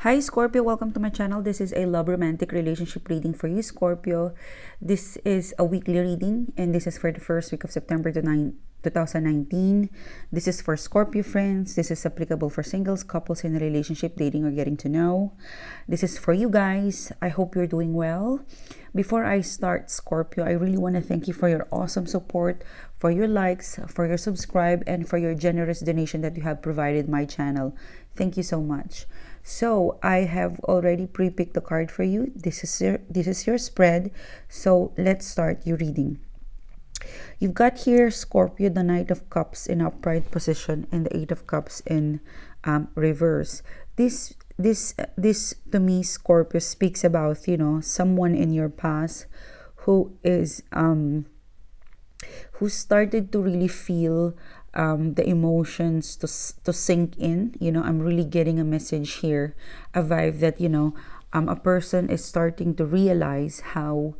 Hi Scorpio, welcome to my channel. This is a love romantic relationship reading for you, Scorpio. This is a weekly reading and this is for the first week of September 2019. This is for Scorpio friends. This is applicable for singles, couples in a relationship, dating, or getting to know. This is for you guys. I hope you're doing well. Before I start, Scorpio, I really want to thank you for your awesome support, for your likes, for your subscribe, and for your generous donation that you have provided my channel. Thank you so much. So I have already pre-picked the card for you. This is your spread. So let's start your reading. You've got here Scorpio, the Knight of Cups in upright position and the Eight of Cups in reverse. This to me, Scorpio, speaks about someone in your past who is who started to really feel the emotions to sink in. I'm really getting a message here, a vibe that a person is starting to realize how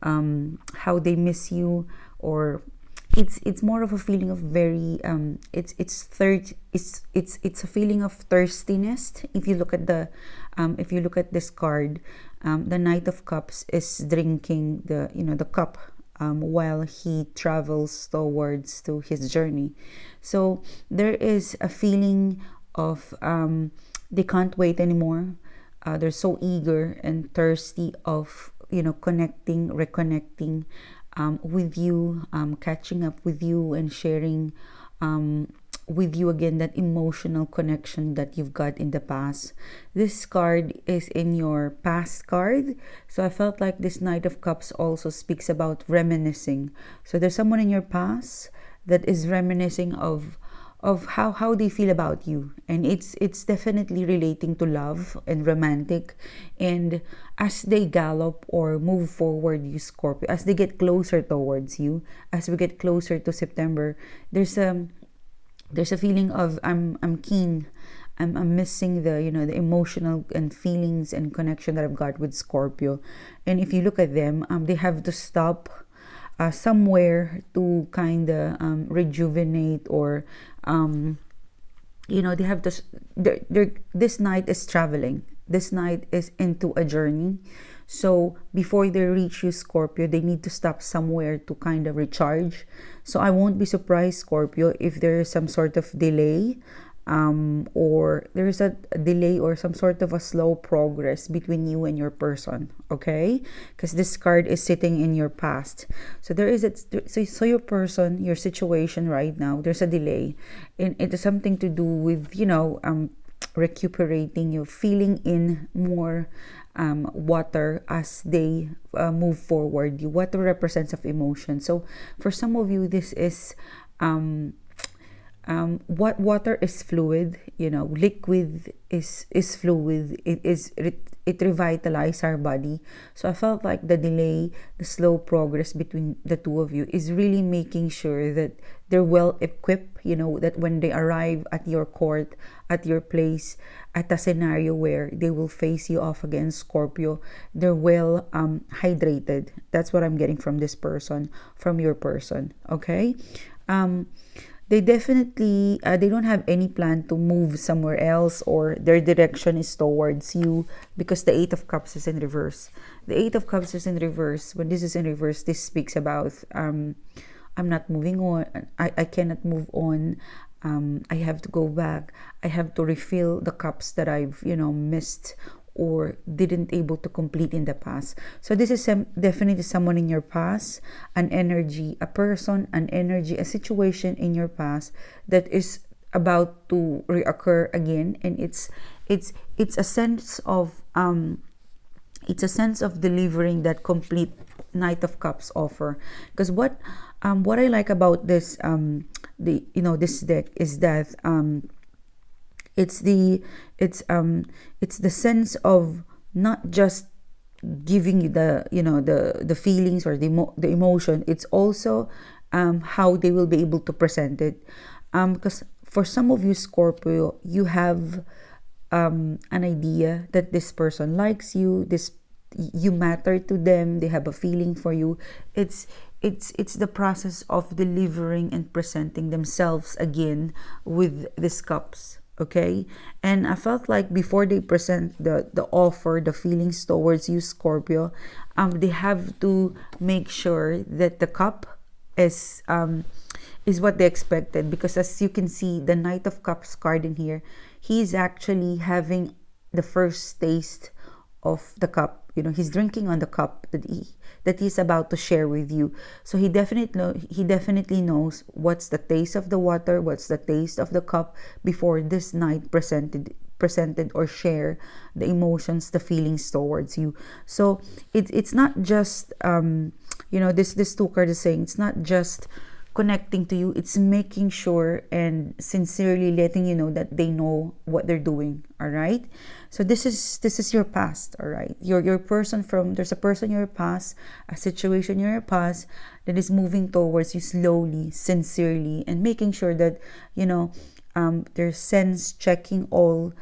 they miss you, or it's more of a feeling of very it's a feeling of thirstiness. If you look at this card, the Knight of Cups is drinking the cup while he travels towards to his journey. So there is a feeling of they can't wait anymore. They're so eager and thirsty of connecting, reconnecting with you, catching up with you, and sharing with you again that emotional connection that you've got in the past. This card is in your past card, so I felt like this Knight of Cups also speaks about reminiscing. So there's someone in your past that is reminiscing of how they feel about you, and it's definitely relating to love and romantic. And as they gallop or move forward, you Scorpio, as they get closer towards you, as we get closer to September, there's a feeling of I'm keen, I'm missing the the emotional and feelings and connection that I've got with Scorpio. And if you look at them, they have to stop somewhere to kind of rejuvenate, or they have to this night is traveling, this night is into a journey. So before they reach you, Scorpio, they need to stop somewhere to kind of recharge. So I won't be surprised, Scorpio, if there is some sort of delay, or there's a delay or some sort of a slow progress between you and your person. Okay, because this card is sitting in your past. So there is so your person, your situation right now, there's a delay, and it is something to do with recuperating, you feeling in more water as they move forward. You Water represents of emotion. So for some of you, this is what water is fluid. Liquid is fluid. It revitalizes our body. So I felt like the delay, the slow progress between the two of you is really making sure that they're well equipped. That when they arrive at your court, at your place, at a scenario where they will face you off against Scorpio, they're well hydrated. That's what I'm getting from this person, from your person. Okay. They definitely they don't have any plan to move somewhere else, or their direction is towards you, because the Eight of Cups is in reverse. The Eight of Cups is in reverse. When this is in reverse, this speaks about I'm not moving on. I cannot move on. I have to go back. I have to refill the cups that I've missed or didn't able to complete in the past. So this is definitely someone in your past, an energy, a person, an energy, a situation in your past that is about to reoccur again. And it's a sense of delivering that complete Knight of Cups offer. Because what I like about this this deck is that it's the sense of not just giving you the feelings or the emotion. It's also how they will be able to present it, because for some of you, Scorpio, you have an idea that this person likes you, you matter to them, they have a feeling for you. It's the process of delivering and presenting themselves again with these cups. Okay, and I felt like before they present the offer, the feelings towards you, Scorpio, they have to make sure that the cup is what they expected, because as you can see, the Knight of Cups card in here, he's actually having the first taste of the cup. He's drinking on the cup that he's about to share with you. So he definitely knows what's the taste of the water, what's the taste of the cup, before this Knight presented or share the emotions, the feelings towards you. So it's not just this two card is saying it's not just connecting to you, it's making sure and sincerely letting you know that they know what they're doing. All right, so this is your past. All right, your person from there's a person in your past, a situation in your past that is moving towards you slowly, sincerely, and making sure that they're sense checking all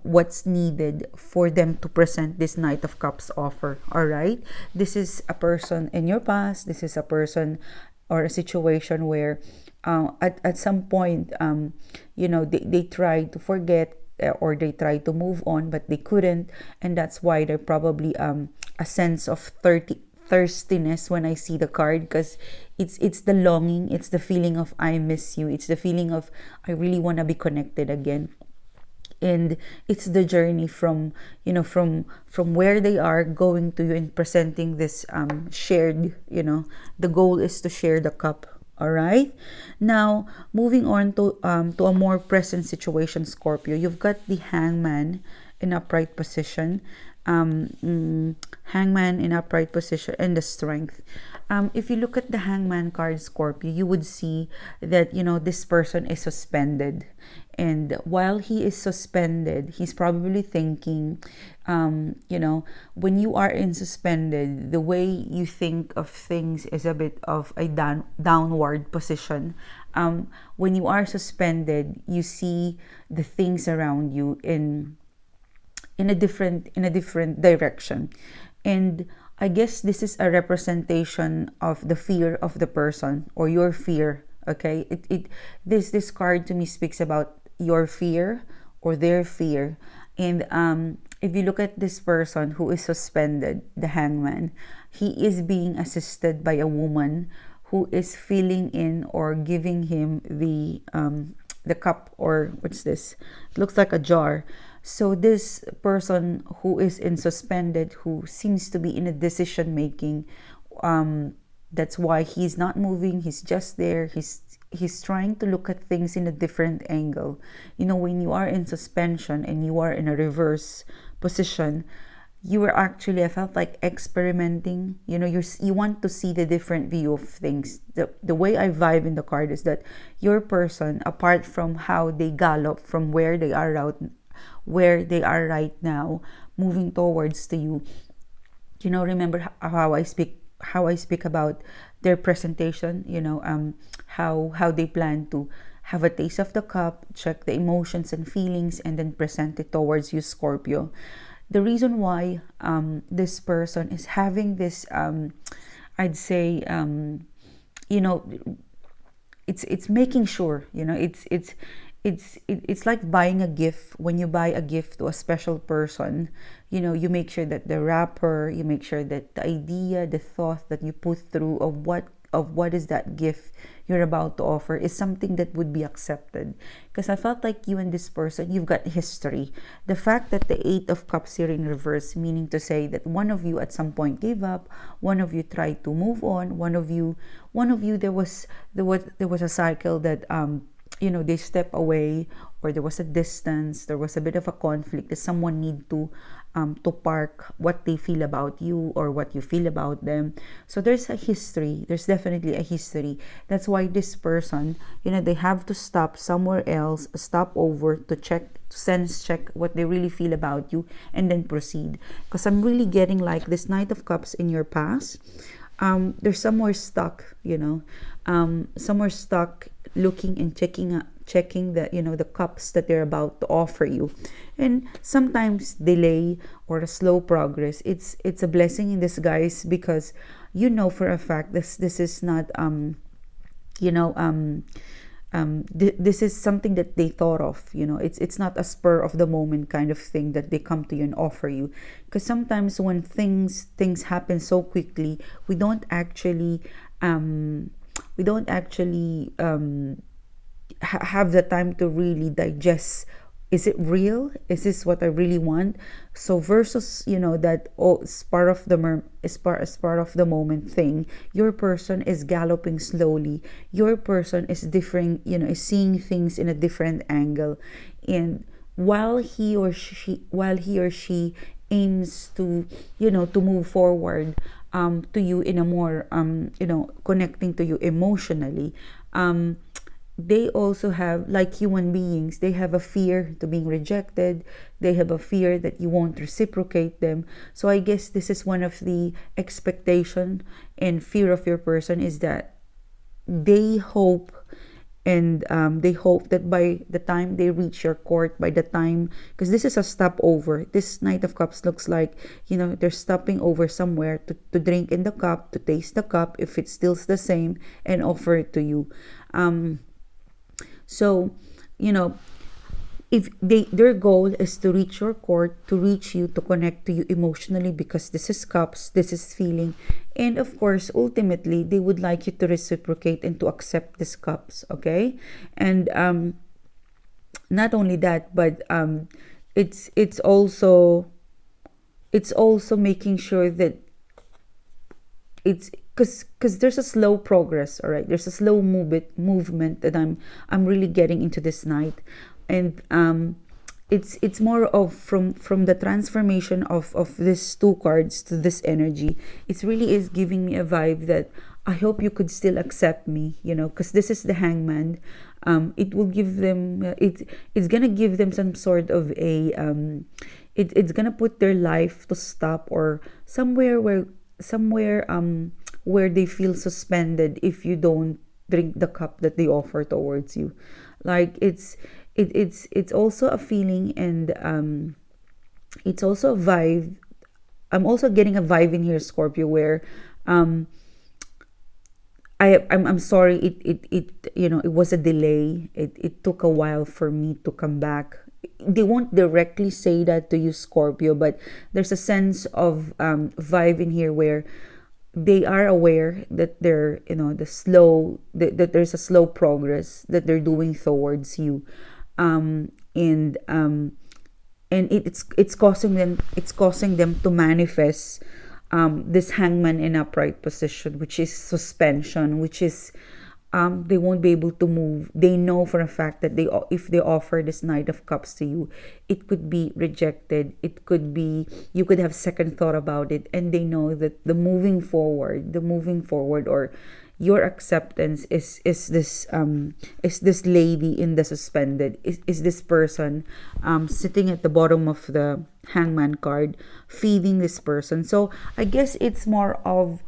what's needed for them to present this Knight of Cups offer. All right, this is a person in your past, this is a person or a situation where at some point they try to forget, or they try to move on but they couldn't, and that's why they're probably a sense of thirstiness when I see the card, because it's the longing, it's the feeling of I miss you, it's the feeling of I really want to be connected again. And it's the journey from where they are going to you and presenting this shared, the goal is to share the cup. All right, now moving on to a more present situation, Scorpio. You've got the Hangman in upright position, Hangman in upright position, and the Strength. If you look at the Hangman card, Scorpio, you would see that this person is suspended, and while he is suspended, he's probably thinking, when you are in suspended, the way you think of things is a bit of a downward position. When you are suspended, you see the things around you in a different direction. And I guess this is a representation of the fear of the person, or your fear. Okay, this card to me speaks about your fear or their fear. And if you look at this person who is suspended, the Hangman, he is being assisted by a woman who is filling in or giving him the cup, or what's this? It looks like a jar. So this person who is in suspended, who seems to be in a decision making, that's why he's not moving, he's just there, he's trying to look at things in a different angle. When you are in suspension and you are in a reverse position, you were actually, I felt like, experimenting. You want to see the different view of things. The way I vibe in the card is that your person, apart from how they gallop from where they are right now, moving towards to you, remember how I speak about their presentation, how they plan to have a taste of the cup, check the emotions and feelings, and then present it towards you, Scorpio. The reason why this person is having this, I'd say, it's making sure, it's like buying a gift. When you buy a gift to a special person, you make sure that the wrapper, you make sure that the idea, the thought that you put through of what is that gift you're about to offer is something that would be accepted. Because I felt like you and this person, you've got history. The fact that the Eight of Cups here in reverse, meaning to say that one of you at some point gave up, one of you tried to move on, one of you there was a cycle that they step away, or there was a distance, there was a bit of a conflict that someone need to park what they feel about you or what you feel about them. So there's a history, there's definitely a history. That's why this person, they have to stop somewhere else, stop over to sense check what they really feel about you, and then proceed. Because I'm really getting like this Knight of Cups in your past. They're somewhere stuck, somewhere stuck, looking and checking the cups that they're about to offer you. And sometimes delay or a slow progress, it's a blessing in disguise, because for a fact this is not this is something that they thought of. It's not a spur of the moment kind of thing that they come to you and offer you, because sometimes when things happen so quickly, we don't actually um, have the time to really digest. Is it real? Is this what I really want? So versus, that, oh, it's part of the is part of the moment thing. Your person is galloping slowly. Your person is different, is seeing things in a different angle. And while he or she aims to, to move forward to you in a more connecting to you emotionally, they also have, like human beings, they have a fear to being rejected. They have a fear that you won't reciprocate them. So I guess this is one of the expectation and fear of your person, is that they hope, and they hope that by the time they reach your court, by the time, because this is a stopover, this Knight of Cups looks like, they're stopping over somewhere to drink in the cup, to taste the cup if it's still the same, and offer it to you. So, if their goal is to reach your court, to reach you, to connect to you emotionally, because this is cups, this is feeling, and of course, ultimately, they would like you to reciprocate and to accept these cups, okay? And not only that, but it's also making sure that it's because there's a slow progress. All right, there's a slow movement that I'm really getting into this night. And it's more of, from the transformation of these two cards to this energy. It really is giving me a vibe that I hope you could still accept me, because this is the Hangman. It will give them, it's gonna give them some sort of a it's gonna put their life to stop, or somewhere they feel suspended if you don't drink the cup that they offer towards you. Like it's also a feeling, and it's also a vibe. I'm also getting a vibe in here, Scorpio, where I'm sorry, it was a delay. It took a while for me to come back. They won't directly say that to you, Scorpio, but there's a sense of vibe in here where they are aware that they're, that there's a slow progress that they're doing towards you. And it's causing them to manifest this Hangman in upright position, which is suspension, which is they won't be able to move. They know for a fact that if they offer this Knight of Cups to you, it could be rejected. It could be, you could have second thought about it, and they know that the moving forward, or your acceptance is this lady in the suspended, is this person sitting at the bottom of the Hangman card, feeding this person. So I guess it's more of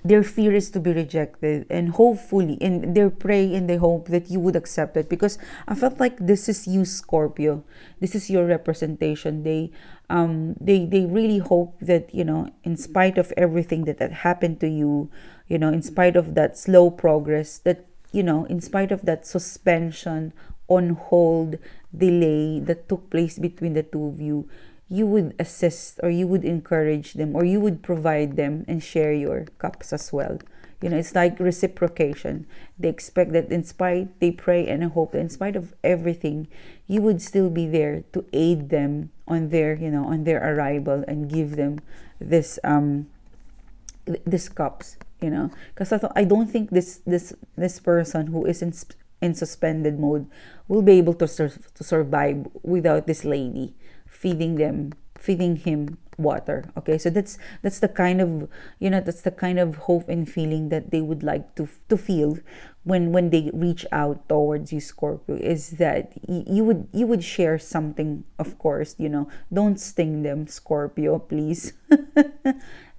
their fear is to be rejected, and hopefully, and they pray and they hope that you would accept it, because I felt like this is you, Scorpio. This is your representation. They really hope that, in spite of everything that happened to you, in spite of that slow progress, that, in spite of that suspension, on hold, delay that took place between the two of you, you would assist, or you would encourage them, or you would provide them and share your cups as well. It's like reciprocation. They expect that, they pray and hope that in spite of everything, you would still be there to aid them on their, on their arrival, and give them this cups, because I don't think this person who is in suspended mode will be able to survive without this lady feeding him water. Okay, so that's the kind of, that's the kind of hope and feeling that they would like to feel when they reach out towards you, Scorpio, is that you would share something. Of course, don't sting them, Scorpio, please.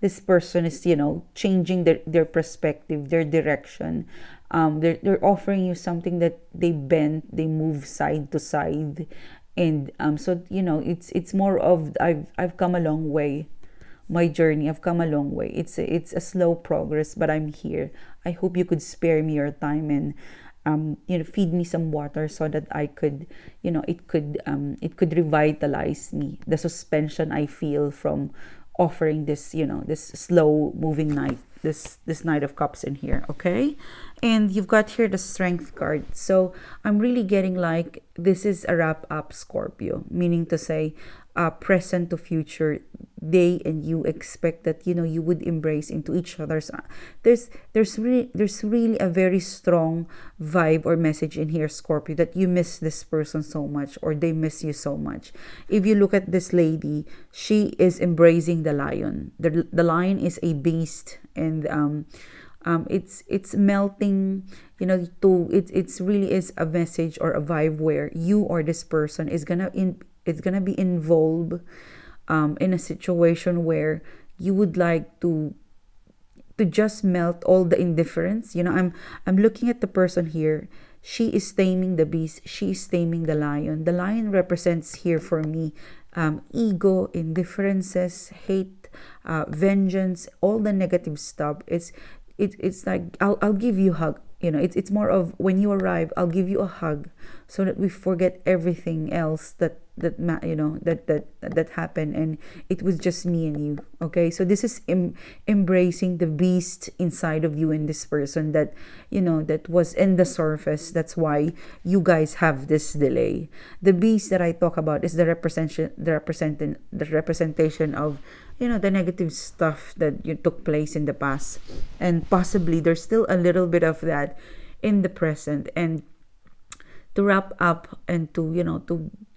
This person is, changing their perspective, their direction. They're offering you something that they bend, they move side to side. And so, it's more of, I've come a long way my journey. I've come a long way. It's a slow progress, but I'm here. I hope you could spare me your time and feed me some water so that I could, it could revitalize me. The suspension I feel from offering this, this slow moving night, this Knight of Cups in here, okay? And you've got here the Strength card. So I'm really getting like this is a wrap up, Scorpio, meaning to say present to future. They and you expect that you would embrace into each other's. There's really a very strong vibe or message in here, Scorpio, that you miss this person so much or they miss you so much. If you look at this lady, she is embracing the lion. The lion is a beast, and it's melting, to it's really is a message or a vibe where you or this person is gonna be involved in a situation where you would like to just melt all the indifference. I'm looking at the person here. She is taming the beast. She is taming the lion. The lion represents here for me ego, indifferences, hate, vengeance, all the negative stuff. It's like I'll give you a hug. It's more of when you arrive, I'll give you a hug so that we forget everything else that happened, and it was just me and you. Okay, so this is embracing the beast inside of you and this person that that was in the surface. That's why you guys have this delay. The beast that I talk about is the representation of the negative stuff that you took place in the past, and possibly there's still a little bit of that in the present. And to wrap up and to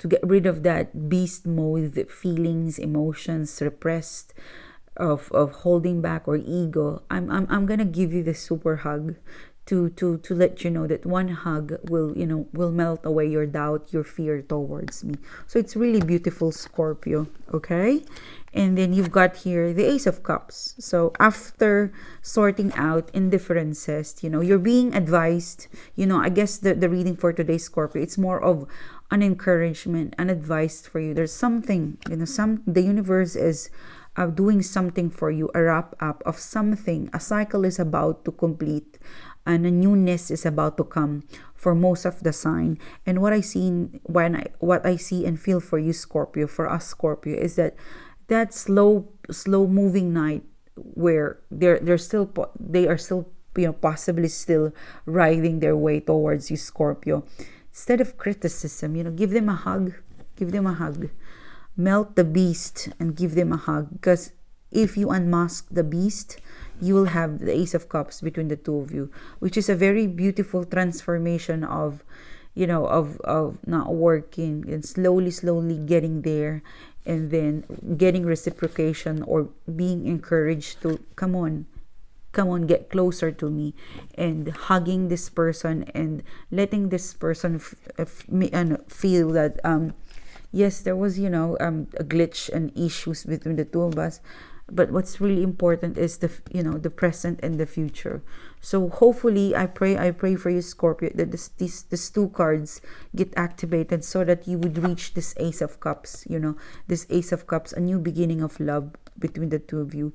get rid of that beast mode, the feelings, emotions repressed, of holding back or ego, I'm gonna give you this super hug to let you know that one hug will melt away your doubt, your fear towards me. So it's really beautiful, Scorpio. Okay, and then you've got here the Ace of Cups. So after sorting out indifferences, you're being advised. I guess the reading for today, Scorpio, it's more of an encouragement, an advice for you. There's something, the universe is doing something for you, a wrap up of something. A cycle is about to complete, and a newness is about to come for most of the sign. And what I see and feel for you, Scorpio, for us Scorpio, is that slow moving night where they are still possibly still riding their way towards you, Scorpio. Instead of criticism, give them a hug. Melt the beast and give them a hug, because if you unmask the beast, you will have the Ace of Cups between the two of you, which is a very beautiful transformation of not working and slowly getting there, and then getting reciprocation or being encouraged to come on, get closer to me, and hugging this person and letting this person feel that yes, there was a glitch and issues between the two of us, but what's really important is the present and the future. So hopefully I pray for you, Scorpio, that these two cards get activated so that you would reach this Ace of Cups. This Ace of Cups, a new beginning of love between the two of you.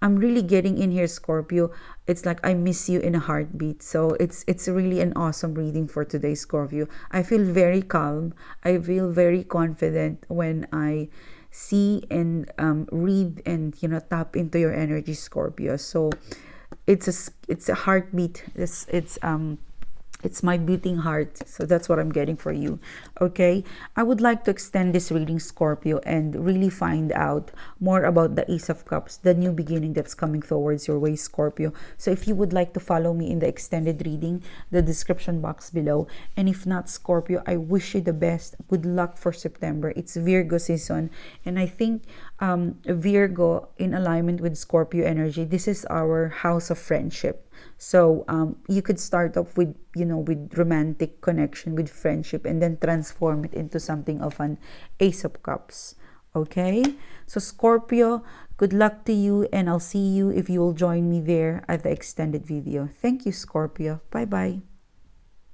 I'm really getting in here, Scorpio. It's like I miss you in a heartbeat. So it's really an awesome reading for today, Scorpio. I feel very calm. I feel very confident when I see and read and tap into your energy, Scorpio. So it's a heartbeat. It's my beating heart. So that's what I'm getting for you. Okay, I would like to extend this reading, Scorpio, and really find out more about the Ace of Cups, the new beginning that's coming towards your way, Scorpio. So if you would like to follow me in the extended reading, the description box below. And if not, Scorpio, I wish you the best. Good luck for September. It's Virgo season, and I think Virgo in alignment with Scorpio energy, this is our house of friendship. So you could start off with with romantic connection, with friendship, and then transform it into something of an Ace of Cups. Okay, so Scorpio, good luck to you, and I'll see you if you will join me there at the extended video. Thank you, Scorpio. Bye bye.